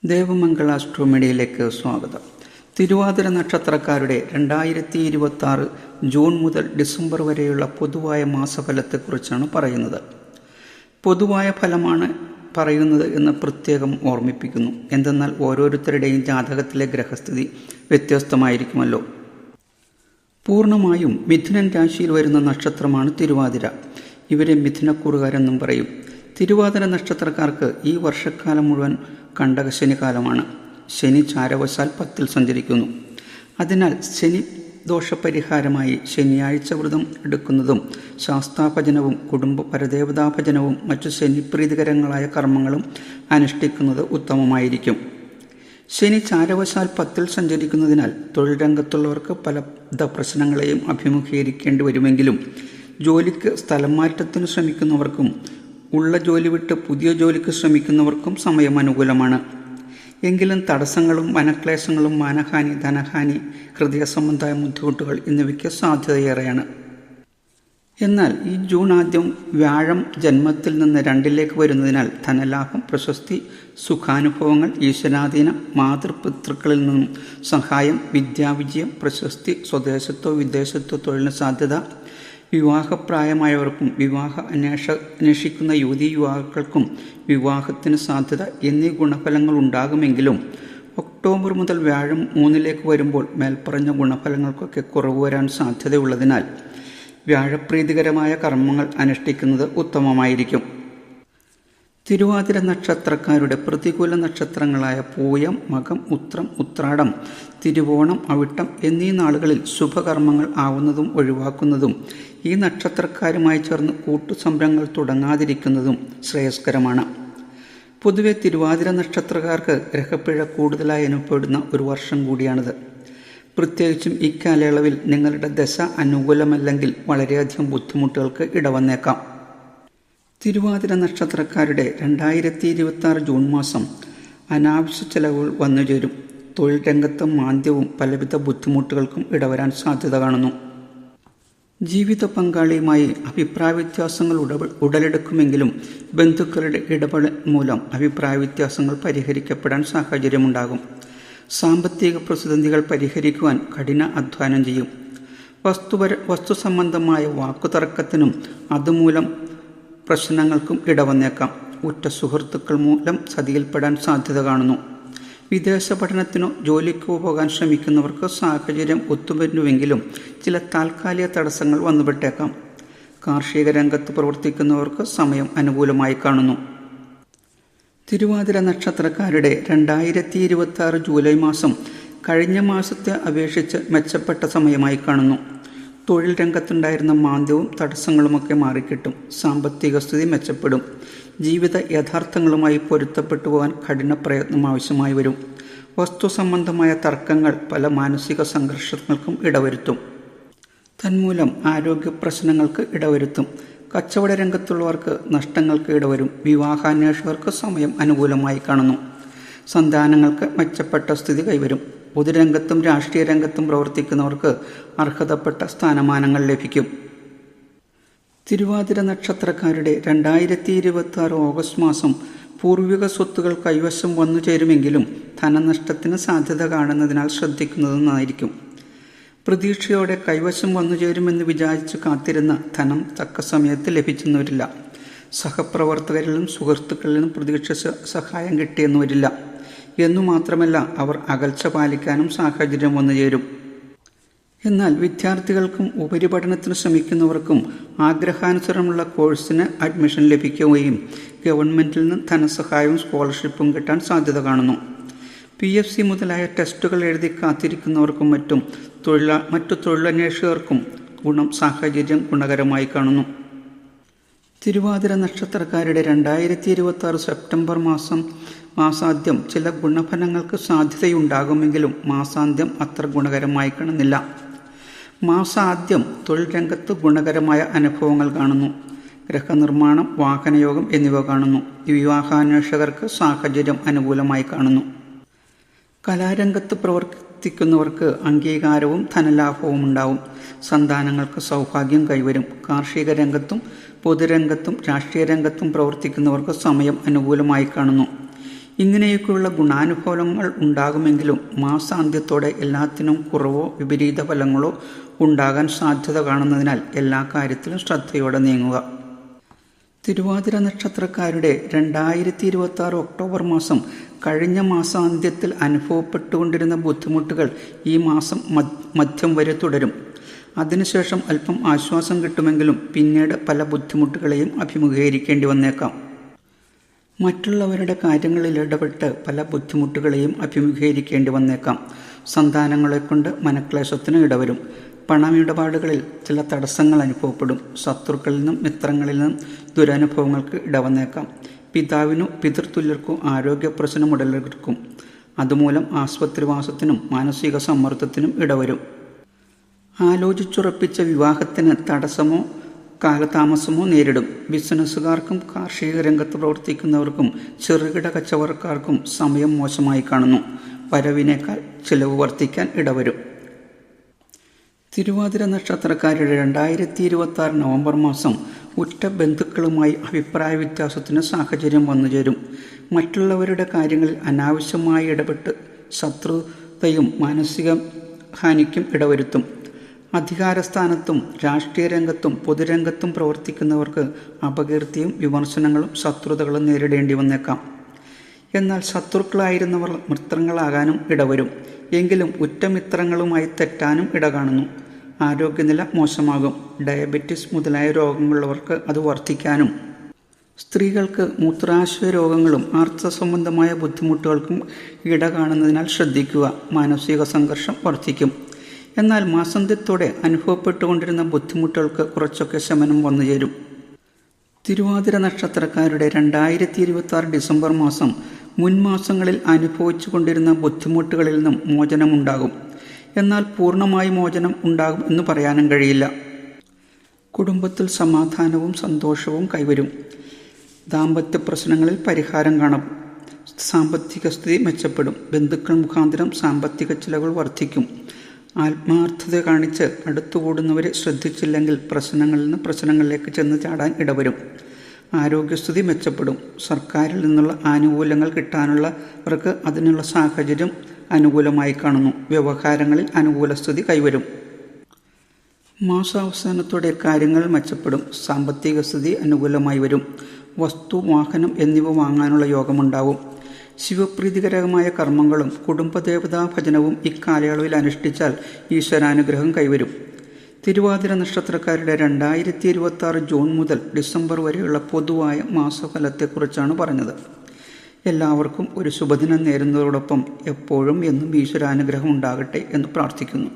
ദേവമംഗള ആസ്ട്രോമീഡിയയിലേക്ക് സ്വാഗതം. തിരുവാതിര നക്ഷത്രക്കാരുടെ 2026 ജൂൺ മുതൽ ഡിസംബർ വരെയുള്ള പൊതുവായ മാസഫലത്തെക്കുറിച്ചാണ് പറയുന്നത്. പൊതുവായ ഫലമാണ് പറയുന്നത് എന്ന് പ്രത്യേകം ഓർമ്മിപ്പിക്കുന്നു. എന്തെന്നാൽ ഓരോരുത്തരുടെയും ജാതകത്തിലെ ഗ്രഹസ്ഥിതി വ്യത്യസ്തമായിരിക്കുമല്ലോ. പൂർണ്ണമായും മിഥുനൻ രാശിയിൽ വരുന്ന നക്ഷത്രമാണ് തിരുവാതിര. ഇവരെ മിഥുനക്കൂറുകാരെന്നും പറയും. തിരുവാതിര നക്ഷത്രക്കാർക്ക് ഈ വർഷക്കാലം മുഴുവൻ കണ്ടകശനി കാലമാണ്. ശനി ചാരവശാൽ 10-ൽ സഞ്ചരിക്കുന്നു. അതിനാൽ ശനി ദോഷപരിഹാരമായി ശനിയാഴ്ച വ്രതം എടുക്കുന്നതും ശാസ്താഭജനവും കുടുംബ പരദേവതാഭജനവും മറ്റു ശനിപ്രീതികരങ്ങളായ കർമ്മങ്ങളും അനുഷ്ഠിക്കുന്നത് ഉത്തമമായിരിക്കും. ശനി ചാരവശാൽ 10-ൽ സഞ്ചരിക്കുന്നതിനാൽ തൊഴിൽ രംഗത്തുള്ളവർക്ക് പല പ്രശ്നങ്ങളെയും അഭിമുഖീകരിക്കേണ്ടി വരുമെങ്കിലും ജോലിക്ക് സ്ഥലം മാറ്റത്തിന് ശ്രമിക്കുന്നവർക്കും ഉള്ള ജോലി വിട്ട് പുതിയ ജോലിക്ക് ശ്രമിക്കുന്നവർക്കും സമയം അനുകൂലമാണ്. എങ്കിലും തടസ്സങ്ങളും മനക്ലേശങ്ങളും മാനഹാനി, ധനഹാനി, ഹൃദയ സംബന്ധമായ ബുദ്ധിമുട്ടുകൾ എന്നിവയ്ക്ക് സാധ്യതയേറെയാണ്. എന്നാൽ ഈ ജൂൺ ആദ്യം വ്യാഴം ജന്മത്തിൽ നിന്ന് 2-ലേക്ക് വരുന്നതിനാൽ ധനലാഭം, പ്രശസ്തി, സുഖാനുഭവങ്ങൾ, ഈശ്വരാധീനം, മാതൃപിതൃക്കളിൽ നിന്നും സഹായം, വിദ്യാവിജയം, പ്രശസ്തി, സ്വദേശത്തോ വിദേശത്തോ തൊഴിലിന് സാധ്യത, വിവാഹപ്രായമായവർക്കും അന്വേഷിക്കുന്ന യുവതീ യുവാക്കൾക്കും വിവാഹത്തിന് സാധ്യത എന്നീ ഗുണഫലങ്ങൾ ഉണ്ടാകുമെങ്കിലും ഒക്ടോബർ മുതൽ വ്യാഴം 3-ലേക്ക് വരുമ്പോൾ മേൽപ്പറഞ്ഞ ഗുണഫലങ്ങൾക്കൊക്കെ കുറവ് വരാൻ സാധ്യതയുള്ളതിനാൽ വ്യാഴപ്രീതികരമായ കർമ്മങ്ങൾ അനുഷ്ഠിക്കുന്നത് ഉത്തമമായിരിക്കും. തിരുവാതിര നക്ഷത്രക്കാരുടെ പ്രതികൂല നക്ഷത്രങ്ങളായ പൂയം, മകം, ഉത്രം, ഉത്രാടം, തിരുവോണം, അവിട്ടം എന്നീ നാളുകളിൽ ശുഭകർമ്മങ്ങൾ ആവുന്നതും ഒഴിവാക്കുന്നതും ഈ നക്ഷത്രക്കാരുമായി ചേർന്ന് കൂട്ടുസംരംഭങ്ങൾ തുടങ്ങാതിരിക്കുന്നതും ശ്രേയസ്കരമാണ്. പൊതുവെ തിരുവാതിര നക്ഷത്രക്കാർക്ക് ഗ്രഹപ്പിഴ കൂടുതലായി അനുഭവപ്പെടുന്ന ഒരു വർഷം കൂടിയാണിത്. പ്രത്യേകിച്ചും ഇക്കാലയളവിൽ നിങ്ങളുടെ ദശ അനുകൂലമല്ലെങ്കിൽ വളരെയധികം ബുദ്ധിമുട്ടുകൾക്ക് ഇടവന്നേക്കാം. തിരുവാതിര നക്ഷത്രക്കാരുടെ 2026 ജൂൺ മാസം അനാവശ്യ ചെലവുകൾ വന്നുചേരും. തൊഴിൽ രംഗത്ത് മാന്ദ്യവും പലവിധ ബുദ്ധിമുട്ടുകൾക്കും ഇടവരാൻ സാധ്യത കാണുന്നു. ജീവിത പങ്കാളിയുമായി അഭിപ്രായ വ്യത്യാസങ്ങൾ ഉടലെടുക്കുമെങ്കിലും ബന്ധുക്കളുടെ ഇടപെടൽ മൂലം അഭിപ്രായ വ്യത്യാസങ്ങൾ പരിഹരിക്കപ്പെടാൻ സാഹചര്യമുണ്ടാകും. സാമ്പത്തിക പ്രതിസന്ധികൾ പരിഹരിക്കുവാൻ കഠിന അധ്വാനം ചെയ്യും. വസ്തു സംബന്ധമായ വാക്കുതർക്കത്തിനും അതുമൂലം പ്രശ്നങ്ങൾക്കും ഇടവന്നേക്കാം. ഉറ്റ സുഹൃത്തുക്കൾ മൂലം ചതിയിൽപ്പെടാൻ സാധ്യത കാണുന്നു. വിദേശ പഠനത്തിനോ ജോലിക്കോ പോകാൻ ശ്രമിക്കുന്നവർക്ക് സാഹചര്യം ഒത്തുവരുന്നുവെങ്കിലും ചില താൽക്കാലിക തടസ്സങ്ങൾ വന്നുപെട്ടേക്കാം. കാർഷിക രംഗത്ത് പ്രവർത്തിക്കുന്നവർക്ക് സമയം അനുകൂലമായി കാണുന്നു. തിരുവാതിര നക്ഷത്രക്കാരുടെ 2026 ജൂലൈ മാസം കഴിഞ്ഞ മാസത്തെ അപേക്ഷിച്ച് മെച്ചപ്പെട്ട സമയമായി കാണുന്നു. തൊഴിൽ രംഗത്തുണ്ടായിരുന്ന മാന്ദ്യവും തടസ്സങ്ങളുമൊക്കെ മാറിക്കിട്ടും. സാമ്പത്തിക സ്ഥിതി മെച്ചപ്പെടും. ജീവിത യഥാർത്ഥങ്ങളുമായി പൊരുത്തപ്പെട്ടു പോകാൻ കഠിന പ്രയത്നം ആവശ്യമായി വരും. വസ്തു സംബന്ധമായ തർക്കങ്ങൾ പല മാനസിക സംഘർഷങ്ങൾക്കും ഇടവരുത്തും. തന്മൂലം ആരോഗ്യ പ്രശ്നങ്ങൾക്ക് ഇടവരുത്തും. കച്ചവട രംഗത്തുള്ളവർക്ക് നഷ്ടങ്ങൾക്ക് ഇടവരും. വിവാഹാന്വേഷകർക്ക് സമയം അനുകൂലമായി കാണുന്നു. സന്താനങ്ങൾക്ക് മെച്ചപ്പെട്ട സ്ഥിതി കൈവരും. പൊതുരംഗത്തും രാഷ്ട്രീയ രംഗത്തും പ്രവർത്തിക്കുന്നവർക്ക് അർഹതപ്പെട്ട സ്ഥാനമാനങ്ങൾ ലഭിക്കും. തിരുവാതിര നക്ഷത്രക്കാരുടെ 2026 ഓഗസ്റ്റ് മാസം പൂർവിക സ്വത്തുകൾ കൈവശം വന്നു ചേരുമെങ്കിലും ധനനഷ്ടത്തിന് സാധ്യത കാണുന്നതിനാൽ ശ്രദ്ധിക്കുന്നത് നന്നായിരിക്കും. പ്രതീക്ഷയോടെ കൈവശം വന്നു ചേരുമെന്ന് വിചാരിച്ച് കാത്തിരുന്ന ധനം തക്ക സമയത്ത് ലഭിച്ചെന്ന് വരില്ല. സഹപ്രവർത്തകരിലും സുഹൃത്തുക്കളിലും പ്രതീക്ഷിച്ച സഹായം കിട്ടിയെന്ന് വരില്ല. എന്നു മാത്രമല്ല, അവർ അകൽച്ച പാലിക്കാനും സാഹചര്യം വന്നു ചേരും. എന്നാൽ വിദ്യാർത്ഥികൾക്കും ഉപരിപഠനത്തിന് ശ്രമിക്കുന്നവർക്കും ആഗ്രഹാനുസരണമുള്ള കോഴ്സിന് അഡ്മിഷൻ ലഭിക്കുകയും ഗവൺമെൻറ്റിൽ നിന്ന് ധനസഹായവും സ്കോളർഷിപ്പും കിട്ടാൻ സാധ്യത കാണുന്നു. PFC മുതലായ ടെസ്റ്റുകൾ എഴുതി കാത്തിരിക്കുന്നവർക്കും മറ്റു തൊഴിലന്വേഷകർക്കും സാഹചര്യം ഗുണകരമായി കാണുന്നു. തിരുവാതിര നക്ഷത്രക്കാരുടെ 2026 സെപ്റ്റംബർ മാസാദ്യം ചില ഗുണഫലങ്ങൾക്ക് സാധ്യതയുണ്ടാകുമെങ്കിലും മാസാന്ത്യം അത്ര ഗുണകരമായി കാണുന്നില്ല. മാസാദ്യം തൊഴിൽ രംഗത്ത് ഗുണകരമായ അനുഭവങ്ങൾ കാണുന്നു. ഗ്രഹനിർമ്മാണം, വാഹനയോഗം എന്നിവ കാണുന്നു. വിവാഹാന്വേഷകർക്ക് സാഹചര്യം അനുകൂലമായി കാണുന്നു. കലാരംഗത്ത് പ്രവർത്തിക്കുന്നവർക്ക് അംഗീകാരവും ധനലാഭവും ഉണ്ടാവും. സന്താനങ്ങൾക്ക് സൗഭാഗ്യം കൈവരും. കാർഷിക രംഗത്തും പൊതുരംഗത്തും രാഷ്ട്രീയ രംഗത്തും പ്രവർത്തിക്കുന്നവർക്ക് സമയം അനുകൂലമായി കാണുന്നു. ഇങ്ങനെയൊക്കെയുള്ള ഗുണാനുഭവങ്ങൾ ഉണ്ടാകുമെങ്കിലും മാസാന്ത്യത്തോടെ എല്ലാത്തിനും കുറവോ വിപരീത ഫലങ്ങളോ ഉണ്ടാകാൻ സാധ്യത കാണുന്നതിനാൽ എല്ലാ കാര്യത്തിലും ശ്രദ്ധയോടെ നീങ്ങുക. തിരുവാതിര നക്ഷത്രക്കാരുടെ 2026 ഒക്ടോബർ മാസം കഴിഞ്ഞ മാസാന്ത്യത്തിൽ അനുഭവപ്പെട്ടുകൊണ്ടിരുന്ന ബുദ്ധിമുട്ടുകൾ ഈ മാസം മധ്യം വരെ തുടരും. അതിനുശേഷം അല്പം ആശ്വാസം കിട്ടുമെങ്കിലും പിന്നീട് പല ബുദ്ധിമുട്ടുകളെയും അഭിമുഖീകരിക്കേണ്ടി വന്നേക്കാം. മറ്റുള്ളവരുടെ കാര്യങ്ങളിൽ ഇടപെട്ട് പല ബുദ്ധിമുട്ടുകളെയും അഭിമുഖീകരിക്കേണ്ടി വന്നേക്കാം. സന്താനങ്ങളെക്കൊണ്ട് മനക്ലേശത്തിന് ഇടവരും. പണമിടപാടുകളിൽ ചില തടസ്സങ്ങൾ അനുഭവപ്പെടും. ശത്രുക്കളിൽ നിന്നും മിത്രങ്ങളിൽ നിന്നും ദുരനുഭവങ്ങൾക്ക് ഇടവന്നേക്കാം. പിതാവിനോ പിതൃതുല്യർക്കോ ആരോഗ്യ പ്രശ്നം ഉടലെടുക്കും. അതുമൂലം ആശുപത്രിവാസത്തിനും മാനസിക സമ്മർദ്ദത്തിനും ഇടവരും. ആലോചിച്ചുറപ്പിച്ച വിവാഹത്തിന് തടസ്സമോ കാലതാമസമോ നേരിടും. ബിസിനസ്സുകാർക്കും കാർഷിക രംഗത്ത് പ്രവർത്തിക്കുന്നവർക്കും ചെറുകിട കച്ചവടക്കാർക്കും സമയം മോശമായി കാണുന്നു. വരവിനേക്കാൾ ചിലവ് വർദ്ധിക്കാൻ ഇടവരും. തിരുവാതിര നക്ഷത്രക്കാരുടെ 2026 നവംബർ മാസം ഉറ്റ ബന്ധുക്കളുമായി അഭിപ്രായ വ്യത്യാസത്തിന് സാഹചര്യം വന്നുചേരും. മറ്റുള്ളവരുടെ കാര്യങ്ങളിൽ അനാവശ്യമായി ഇടപെട്ട് ശത്രുതയും മാനസിക ഹാനിക്കും ഇടവരുത്തും. അധികാരസ്ഥാനത്തും രാഷ്ട്രീയ രംഗത്തും പൊതുരംഗത്തും പ്രവർത്തിക്കുന്നവർക്ക് അപകീർത്തിയും വിമർശനങ്ങളും ശത്രുതകളും നേരിടേണ്ടി വന്നേക്കാം. എന്നാൽ ശത്രുക്കളായിരുന്നവർ മിത്രങ്ങളാകാനും ഇടവരും. എങ്കിലും ഉറ്റമിത്രങ്ങളുമായി തെറ്റാനും ഇടകാണുന്നു. ആരോഗ്യനില മോശമാകും. ഡയബറ്റിസ് മുതലായ രോഗങ്ങളുള്ളവർക്ക് അത് വർദ്ധിക്കാനും സ്ത്രീകൾക്ക് മൂത്രാശയ രോഗങ്ങളും ആർത്തവ സംബന്ധമായ ബുദ്ധിമുട്ടുകൾക്കും ഇടകാണുന്നതിനാൽ ശ്രദ്ധിക്കുക. മാനസിക സംഘർഷം വർദ്ധിക്കും. എന്നാൽ മാസാന്ത്യത്തോടെ അനുഭവപ്പെട്ടുകൊണ്ടിരുന്ന ബുദ്ധിമുട്ടുകൾക്ക് കുറച്ചൊക്കെ ശമനം വന്നുചേരും. തിരുവാതിര നക്ഷത്രക്കാരുടെ 2026 ഡിസംബർ മാസം മുൻമാസങ്ങളിൽ അനുഭവിച്ചു കൊണ്ടിരുന്ന ബുദ്ധിമുട്ടുകളിൽ നിന്നും മോചനമുണ്ടാകും. എന്നാൽ പൂർണ്ണമായി മോചനം ഉണ്ടാകും എന്ന് പറയാനും കഴിയില്ല. കുടുംബത്തിൽ സമാധാനവും സന്തോഷവും കൈവരും. ദാമ്പത്യ പ്രശ്നങ്ങളിൽ പരിഹാരം കാണും. സാമ്പത്തിക സ്ഥിതി മെച്ചപ്പെടും. ബന്ധുക്കൾ മുഖാന്തരം സാമ്പത്തിക ചിലവുകൾ വർദ്ധിക്കും. ആത്മാർത്ഥത കാണിച്ച് അടുത്തുകൂടുന്നവരെ ശ്രദ്ധിച്ചില്ലെങ്കിൽ പ്രശ്നങ്ങളിൽ നിന്ന് പ്രശ്നങ്ങളിലേക്ക് ചെന്ന് ചാടാൻ ഇടവരും. ആരോഗ്യസ്ഥിതി മെച്ചപ്പെടും. സർക്കാരിൽ നിന്നുള്ള ആനുകൂല്യങ്ങൾ കിട്ടാനുള്ളവർക്ക് അതിനുള്ള സാഹചര്യം അനുകൂലമായി കാണുന്നു. വ്യവഹാരങ്ങളിൽ അനുകൂല സ്ഥിതി കൈവരും. മാസാവസാനത്തോടെ കാര്യങ്ങൾ മെച്ചപ്പെടും. സാമ്പത്തിക സ്ഥിതി അനുകൂലമായി വരും. വസ്തു, വാഹനം എന്നിവ വാങ്ങാനുള്ള യോഗമുണ്ടാവും. ശിവപ്രീതികരമായ കർമ്മങ്ങളും കുടുംബദേവതാ ഭജനവും ഇക്കാലയളവിൽ അനുഷ്ഠിച്ചാൽ ഈശ്വരാനുഗ്രഹം കൈവരും. തിരുവാതിര നക്ഷത്രക്കാരുടെ 2026 ജൂൺ മുതൽ ഡിസംബർ വരെയുള്ള പൊതുവായ മാസഫലത്തെക്കുറിച്ചാണ് പറഞ്ഞത്. എല്ലാവർക്കും ഒരു ശുഭദിനം നേരുന്നതോടൊപ്പം എപ്പോഴും എന്നും ഈശ്വരാനുഗ്രഹം ഉണ്ടാകട്ടെ എന്ന് പ്രാർത്ഥിക്കുന്നു.